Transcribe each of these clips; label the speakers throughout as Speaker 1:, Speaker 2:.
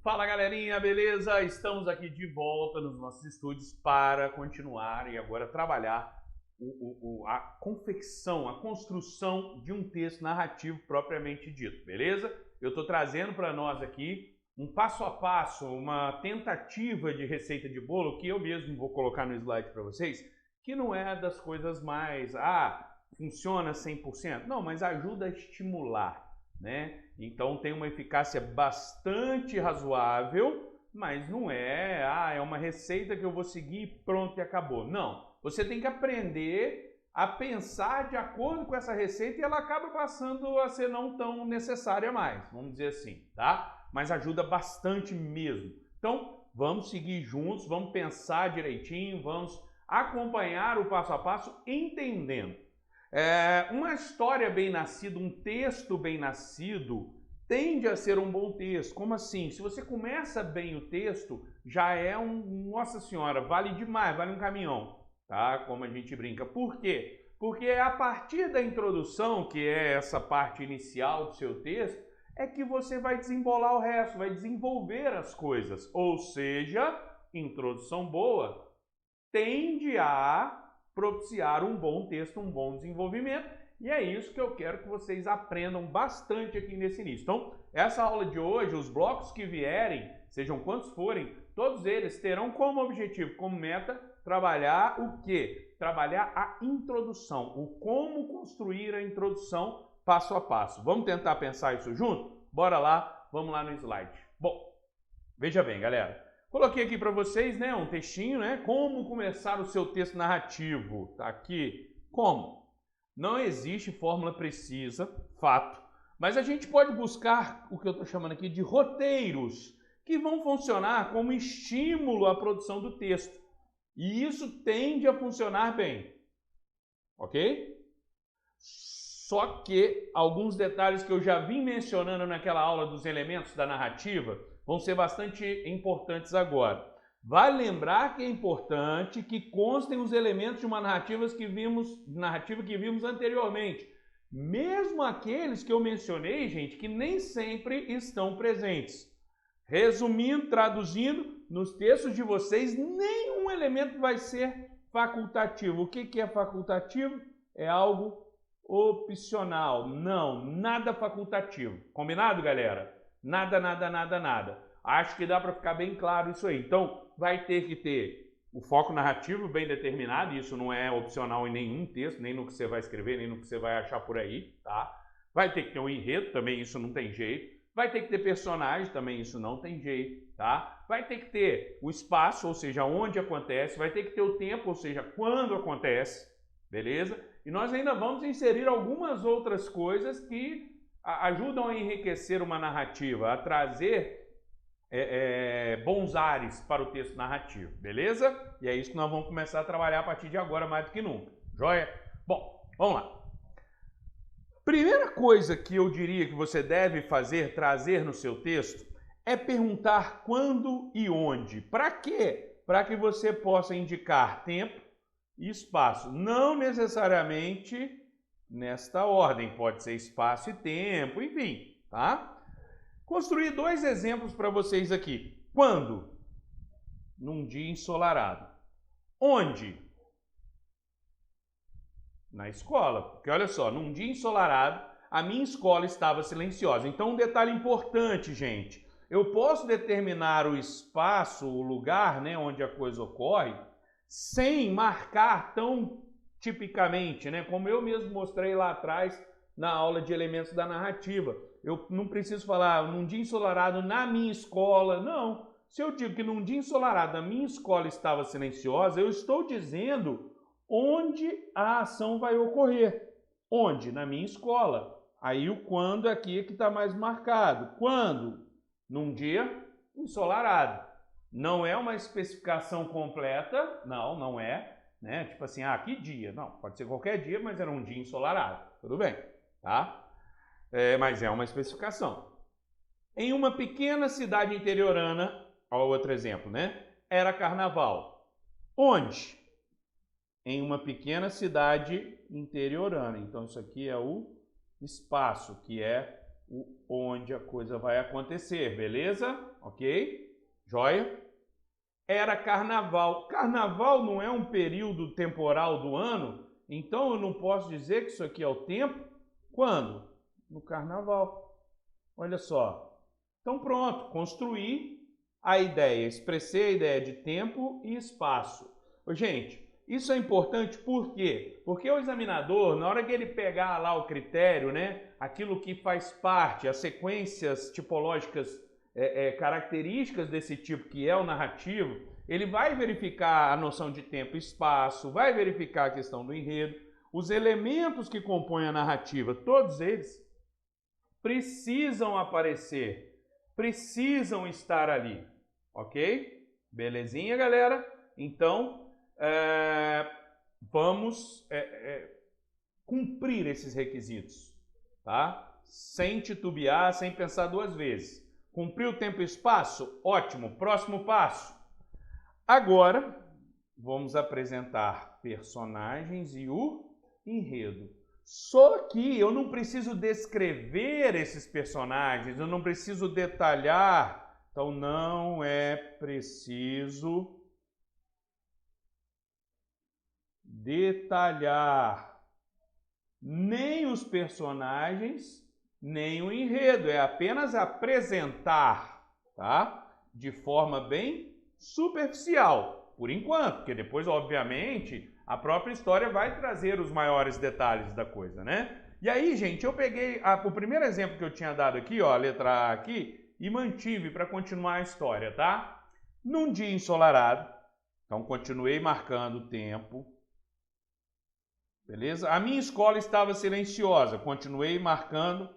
Speaker 1: Fala galerinha, beleza? Estamos aqui de volta nos nossos estúdios para continuar e agora trabalhar a confecção, a construção de um texto narrativo propriamente dito, beleza? Eu estou trazendo para nós aqui um passo a passo, uma tentativa de receita de bolo que eu mesmo vou colocar no slide para vocês, que não é das coisas mais, funciona 100%, não, mas ajuda a estimular, né? Então tem uma eficácia bastante razoável, mas não é, é uma receita que eu vou seguir e pronto e acabou. Não, você tem que aprender a pensar de acordo com essa receita e ela acaba passando a ser não tão necessária mais, vamos dizer assim, tá? Mas ajuda bastante mesmo. Então vamos seguir juntos, vamos pensar direitinho, vamos acompanhar o passo a passo entendendo. Uma história bem nascida, um texto bem nascido, tende a ser um bom texto. Como assim? Se você começa bem o texto, já é nossa senhora, vale demais, vale um caminhão, tá? Como a gente brinca. Por quê? Porque é a partir da introdução, que é essa parte inicial do seu texto, é que você vai desembolar o resto, vai desenvolver as coisas. Ou seja, introdução boa tende a propiciar um bom texto, um bom desenvolvimento, e é isso que eu quero que vocês aprendam bastante aqui nesse início. Então, essa aula de hoje, os blocos que vierem, sejam quantos forem, todos eles terão como objetivo, como meta, trabalhar o quê? Trabalhar a introdução, o como construir a introdução passo a passo. Vamos tentar pensar isso junto? Bora lá, vamos lá no slide. Bom, veja bem, galera. Coloquei aqui para vocês, né, um textinho, né, como começar o seu texto narrativo. Tá aqui. Como? Não existe fórmula precisa, fato, mas a gente pode buscar o que eu estou chamando aqui de roteiros, que vão funcionar como estímulo à produção do texto. E isso tende a funcionar bem. Ok? Só que alguns detalhes que eu já vim mencionando naquela aula dos elementos da narrativa vão ser bastante importantes agora. Vale lembrar que é importante que constem os elementos de uma narrativa que vimos anteriormente. Mesmo aqueles que eu mencionei, gente, que nem sempre estão presentes. Resumindo, traduzindo, nos textos de vocês, nenhum elemento vai ser facultativo. O que é facultativo? É algo opcional. Não, nada facultativo. Combinado, galera? Nada, nada, nada, nada. Acho que dá para ficar bem claro isso aí. Então, vai ter que ter o foco narrativo bem determinado. Isso não é opcional em nenhum texto, nem no que você vai escrever, nem no que você vai achar por aí, tá? Vai ter que ter um enredo, também isso não tem jeito. Vai ter que ter personagem, também isso não tem jeito, tá? Vai ter que ter o espaço, ou seja, onde acontece. Vai ter que ter o tempo, ou seja, quando acontece, beleza? E nós ainda vamos inserir algumas outras coisas que ajudam a enriquecer uma narrativa, a trazer bons ares para o texto narrativo, beleza? E é isso que nós vamos começar a trabalhar a partir de agora mais do que nunca, joia? Bom, vamos lá. Primeira coisa que eu diria que você deve fazer, trazer no seu texto, é perguntar quando e onde. Para quê? Para que você possa indicar tempo e espaço. Não necessariamente nesta ordem, pode ser espaço e tempo, enfim, tá? Construí dois exemplos para vocês aqui. Quando? Num dia ensolarado. Onde? Na escola. Porque olha só, num dia ensolarado, a minha escola estava silenciosa. Então, um detalhe importante, gente. Eu posso determinar o espaço, o lugar, né, onde a coisa ocorre, sem marcar tão tipicamente, né, como eu mesmo mostrei lá atrás na aula de elementos da narrativa. Eu não preciso falar num dia ensolarado na minha escola, não. Se eu digo que num dia ensolarado a minha escola estava silenciosa, eu estou dizendo onde a ação vai ocorrer. Onde? Na minha escola. Aí o quando aqui é que está mais marcado. Quando? Num dia ensolarado. Não é uma especificação completa, não é, né? Tipo assim, que dia? Não, pode ser qualquer dia, mas era um dia ensolarado. Tudo bem, tá? Mas é uma especificação. Em uma pequena cidade interiorana, ó, outro exemplo, né? Era carnaval. Onde? Em uma pequena cidade interiorana. Então, isso aqui é o espaço, que é onde a coisa vai acontecer, beleza? Ok? Joia? Era carnaval. Carnaval não é um período temporal do ano, então eu não posso dizer que isso aqui é o tempo. Quando? No carnaval. Olha só. Então pronto, construí a ideia, expressei a ideia de tempo e espaço. Gente, isso é importante por quê? Porque o examinador, na hora que ele pegar lá o critério, né, aquilo que faz parte, as sequências tipológicas características desse tipo que é o narrativo, ele vai verificar a noção de tempo e espaço, vai verificar a questão do enredo, os elementos que compõem a narrativa, todos eles precisam aparecer, precisam estar ali, ok? Belezinha, galera? Então, vamos cumprir esses requisitos, tá? Sem titubear, sem pensar duas vezes. Cumpriu o tempo e espaço? Ótimo. Próximo passo. Agora, vamos apresentar personagens e o enredo. Só que eu não preciso descrever esses personagens, eu não preciso detalhar. Então, não é preciso detalhar nem os personagens, nem o enredo. É apenas apresentar, tá? De forma bem superficial, por enquanto, porque depois, obviamente, a própria história vai trazer os maiores detalhes da coisa, né? E aí, gente, eu peguei o primeiro exemplo que eu tinha dado aqui, ó, a letra A aqui, e mantive para continuar a história, tá? Num dia ensolarado, então continuei marcando o tempo, beleza? A minha escola estava silenciosa, continuei marcando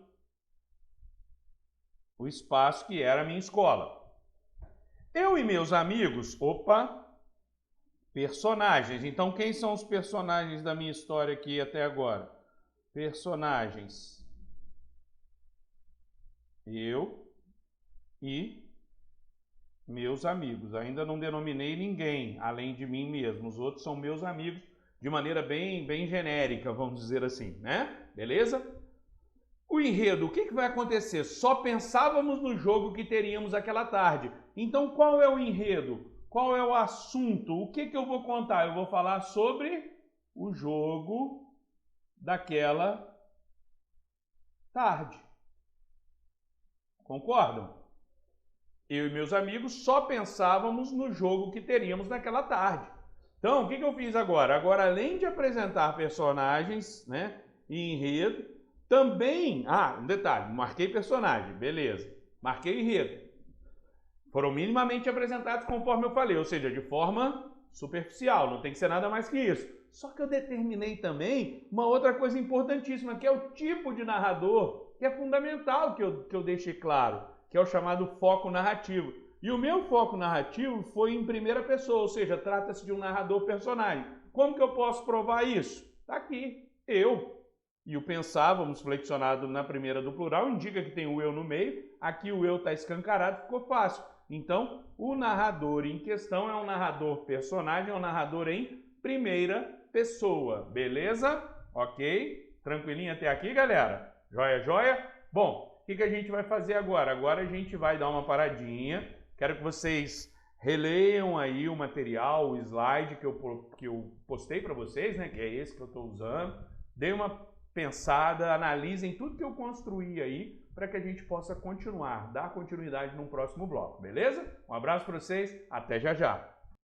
Speaker 1: o espaço que era a minha escola. Eu e meus amigos, personagens. Então, quem são os personagens da minha história aqui até agora? Personagens. Eu e meus amigos. Ainda não denominei ninguém, além de mim mesmo. Os outros são meus amigos, de maneira bem genérica, vamos dizer assim, né? Beleza? O enredo, o que vai acontecer? Só pensávamos no jogo que teríamos aquela tarde. Então, qual é o enredo? Qual é o assunto? O que eu vou contar? Eu vou falar sobre o jogo daquela tarde. Concordam? Eu e meus amigos só pensávamos no jogo que teríamos naquela tarde. Então, o que eu fiz agora? Agora, além de apresentar personagens, né, e enredo, também... um detalhe, marquei personagem, beleza. Marquei enredo. Foram minimamente apresentados conforme eu falei, ou seja, de forma superficial, não tem que ser nada mais que isso. Só que eu determinei também uma outra coisa importantíssima, que é o tipo de narrador, que é fundamental que eu deixe claro, que é o chamado foco narrativo. E o meu foco narrativo foi em primeira pessoa, ou seja, trata-se de um narrador personagem. Como que eu posso provar isso? Está aqui, eu. E o pensávamos flexionado na primeira do plural indica que tem o eu no meio, aqui o eu está escancarado, ficou fácil. Então, o narrador em questão é um narrador personagem, é um narrador em primeira pessoa, beleza? Ok? Tranquilinho até aqui, galera? Joia, joia? Bom, o que a gente vai fazer agora? Agora a gente vai dar uma paradinha. Quero que vocês releiam aí o material, o slide que eu postei para vocês, né? Que é esse que eu estou usando. Dê uma pensada, analisem tudo que eu construí aí para que a gente possa continuar, dar continuidade num próximo bloco, beleza? Um abraço para vocês, até já já!